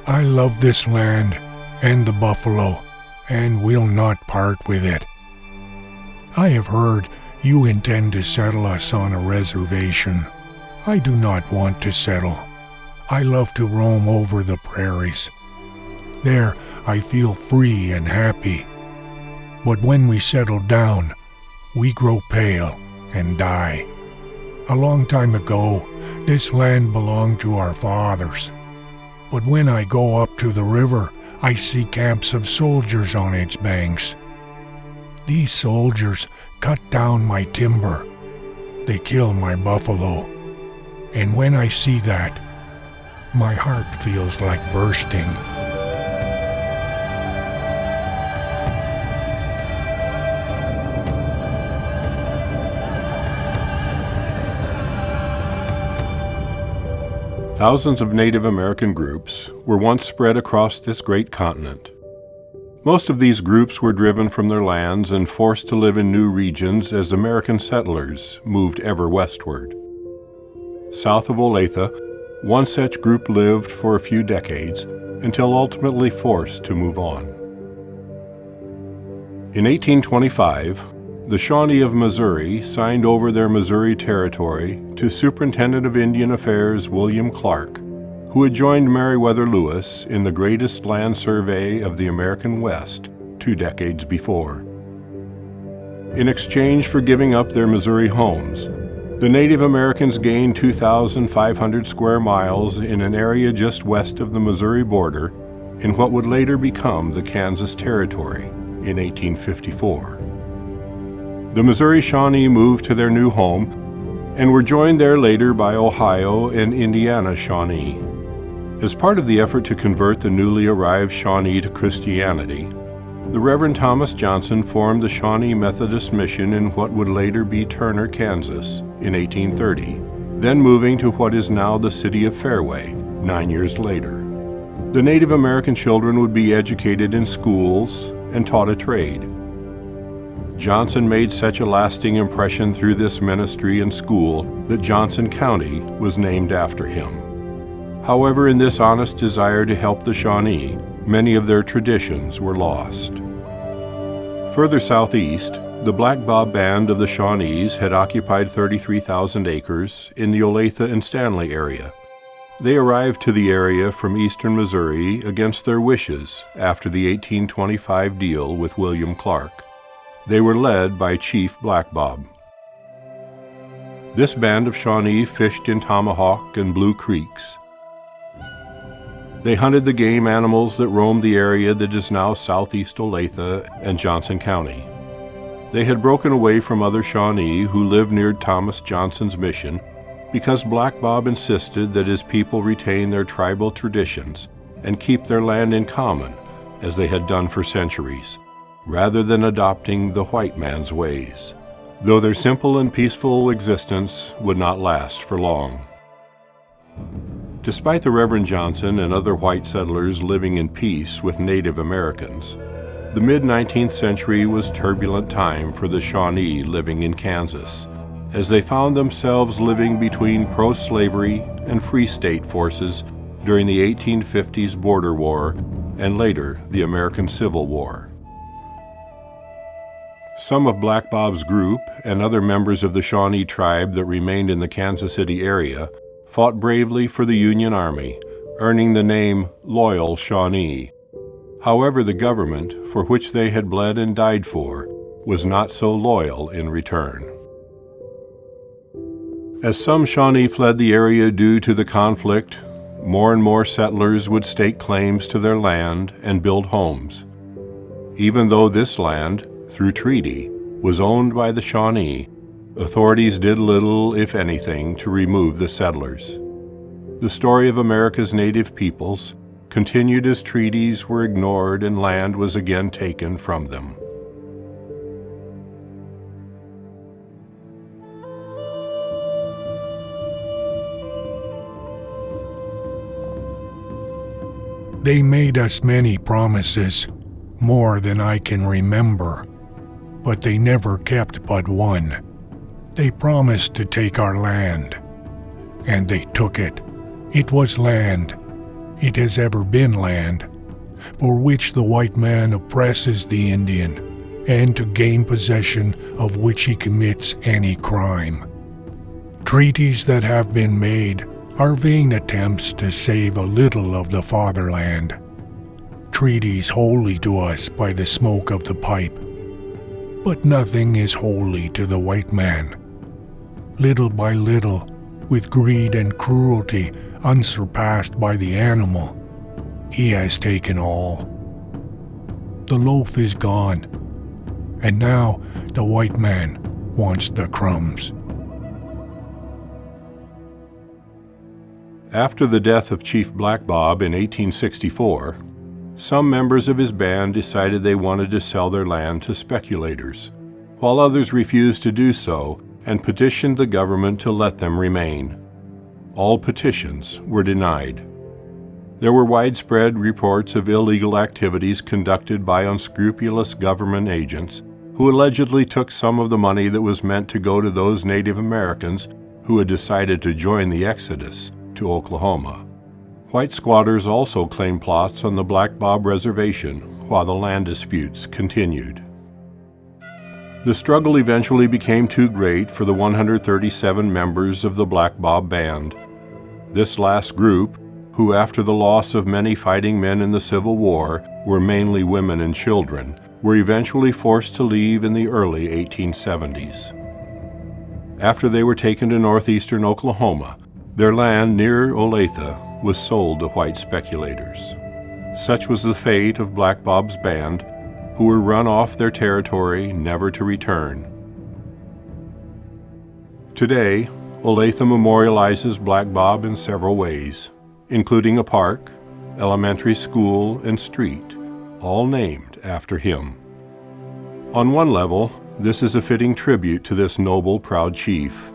I love this land and the buffalo, and will not part with it. I have heard you intend to settle us on a reservation. I do not want to settle. I love to roam over the prairies. There I feel free and happy. But when we settle down, we grow pale and die. A long time ago, this land belonged to our fathers. But when I go up to the river, I see camps of soldiers on its banks. These soldiers cut down my timber. They kill my buffalo. And when I see that, my heart feels like bursting. Thousands of Native American groups were once spread across this great continent. Most of these groups were driven from their lands and forced to live in new regions as American settlers moved ever westward. South of Olathe, one such group lived for a few decades until ultimately forced to move on. In 1825, the Shawnee of Missouri signed over their Missouri Territory to Superintendent of Indian Affairs William Clark, who had joined Meriwether Lewis in the greatest land survey of the American West 2 decades before. In exchange for giving up their Missouri homes, the Native Americans gained 2,500 square miles in an area just west of the Missouri border in what would later become the Kansas Territory in 1854. The Missouri Shawnee moved to their new home and were joined there later by Ohio and Indiana Shawnee. As part of the effort to convert the newly arrived Shawnee to Christianity, the Reverend Thomas Johnson formed the Shawnee Methodist Mission in what would later be Turner, Kansas, in 1830, then moving to what is now the city of Fairway 9 years later. The Native American children would be educated in schools and taught a trade. Johnson made such a lasting impression through this ministry and school that Johnson County was named after him. However, in this honest desire to help the Shawnee, many of their traditions were lost. Further southeast, the Black Bob Band of the Shawnees had occupied 33,000 acres in the Olathe and Stanley area. They arrived to the area from eastern Missouri against their wishes after the 1825 deal with William Clark. They were led by Chief Black Bob. This band of Shawnee fished in Tomahawk and Blue Creeks. They hunted the game animals that roamed the area that is now southeast Olathe and Johnson County. They had broken away from other Shawnee who lived near Thomas Johnson's mission because Black Bob insisted that his people retain their tribal traditions and keep their land in common, as they had done for centuries, rather than adopting the white man's ways, though their simple and peaceful existence would not last for long. Despite the Reverend Johnson and other white settlers living in peace with Native Americans, the mid-19th century was a turbulent time for the Shawnee living in Kansas, as they found themselves living between pro-slavery and free state forces during the 1850s Border War and later the American Civil War. Some of Black Bob's group and other members of the Shawnee tribe that remained in the Kansas City area fought bravely for the Union Army, earning the name Loyal Shawnee. However, the government, for which they had bled and died for, was not so loyal in return. As some Shawnee fled the area due to the conflict, more and more settlers would stake claims to their land and build homes. Even though this land, through treaty, was owned by the Shawnee, authorities did little, if anything, to remove the settlers. The story of America's native peoples continued as treaties were ignored and land was again taken from them. They made us many promises, more than I can remember, but they never kept but one. They promised to take our land, and they took it. It was land, It has ever been land for which the white man oppresses the Indian, and to gain possession of which he commits any crime. Treaties that have been made are vain attempts to save a little of the fatherland. Treaties holy to us by the smoke of the pipe. But nothing is holy to the white man. Little by little, with greed and cruelty unsurpassed by the animal, he has taken all. The loaf is gone, and now the white man wants the crumbs. After the death of Chief Black Bob in 1864, some members of his band decided they wanted to sell their land to speculators, while others refused to do so and petitioned the government to let them remain. All petitions were denied. There were widespread reports of illegal activities conducted by unscrupulous government agents who allegedly took some of the money that was meant to go to those Native Americans who had decided to join the exodus to Oklahoma. White squatters also claimed plots on the Black Bob Reservation while the land disputes continued. The struggle eventually became too great for the 137 members of the Black Bob Band. This last group, who after the loss of many fighting men in the Civil War were mainly women and children, were eventually forced to leave in the early 1870s. After they were taken to northeastern Oklahoma, their land near Olathe was sold to white speculators. Such was the fate of Black Bob's band, who were run off their territory never to return. Today, Olathe memorializes Black Bob in several ways, including a park, elementary school, and street, all named after him. On one level, this is a fitting tribute to this noble, proud chief.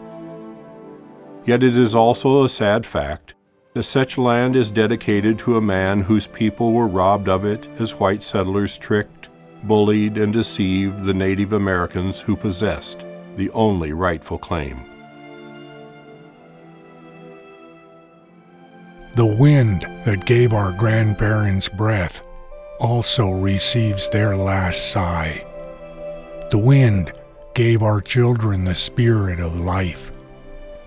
Yet it is also a sad fact that such land is dedicated to a man whose people were robbed of it as white settlers tricked, bullied, and deceived the Native Americans who possessed the only rightful claim. The wind that gave our grandparents breath also receives their last sigh. The wind gave our children the spirit of life.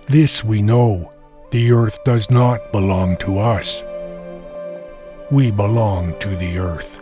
This we know, the earth does not belong to us. We belong to the earth.